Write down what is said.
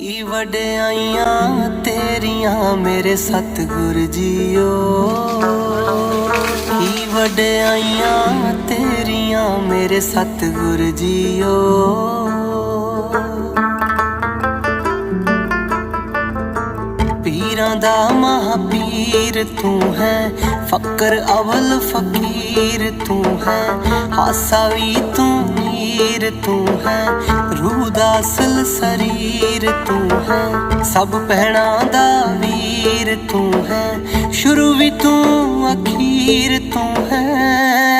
की वड्याइयां तेरियां मेरे सतगुर जीओ, की वड्याइयां तेरियां मेरे सतगुर जीओ। पीरां दा महापीर तू है, फकर अवल फकीर तू है, हासा भी तू मीर तू है, रूह दा असल शरीर तू है, सब भैणां दा वीर तू है, शुरू भी तू अखीर तू है।